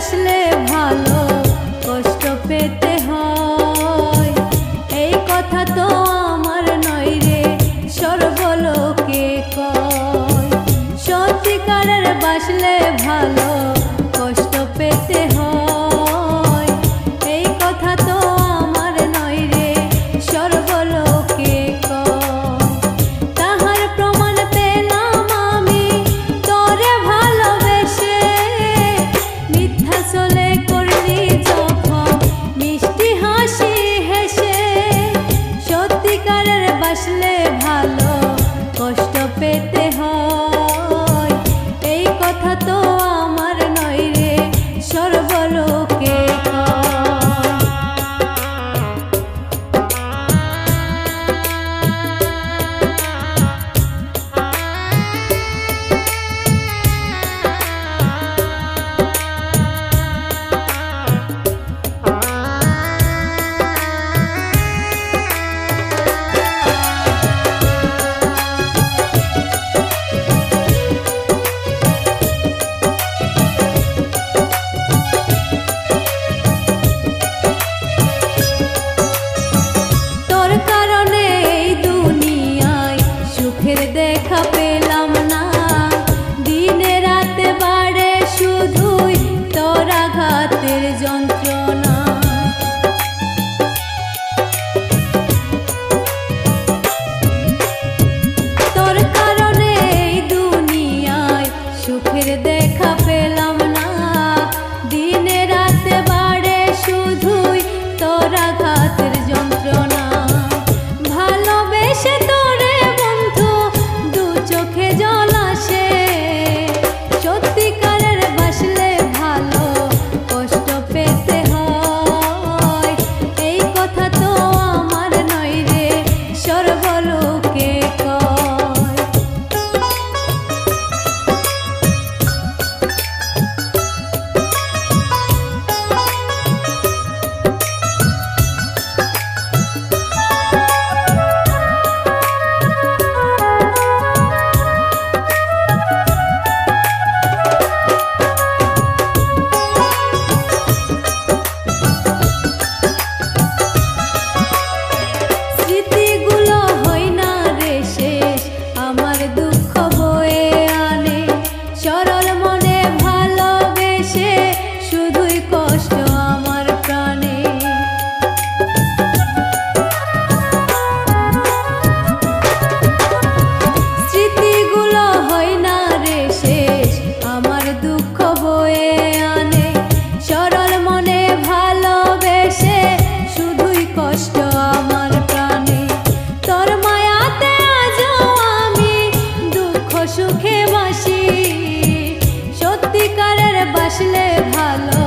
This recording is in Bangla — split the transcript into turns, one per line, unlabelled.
বাসলে ভালো কষ্ট পেতে হয়, এই কথা তো আমার নয় রে সর্বলোকে কয়। সত্যিকারের বাসলে ভালো কষ্ট পেতে হয়, এই কথা তো আমার নয় রে সর্বলোকে কয়। তাহার প্রমাণ পেলাম আমি তোরে ভালোবেসে, মিথ্যা চলে করলি যখন মিষ্টি হাসি হেসে। সত্যিকারের বাসলে ভালো কষ্ট পেতে হয়, এই কথা তো আমার নয় রে সর্বলোকে দেখা পেলাম না, দিনে রাতে বাড়ে শুধুই তোর আঘাতের যন্ত্রণা। তোর কারণে এই দুনিয়ায় সুখের দেখা পেলাম না, দিনে রাতে বাড়ে শুধুই তোর আঘাতের যন্ত্রণা। ভালোবেসে তোরে বন্ধু দু চোখে জল আসে, সত্যিকারের বাসলে ভালো কষ্ট পেতে হয়, এই কথা তো আমার নয় রে সর্বলোকে কয়। সুখে বাসি, সত্যিকারের বাসলে ভালো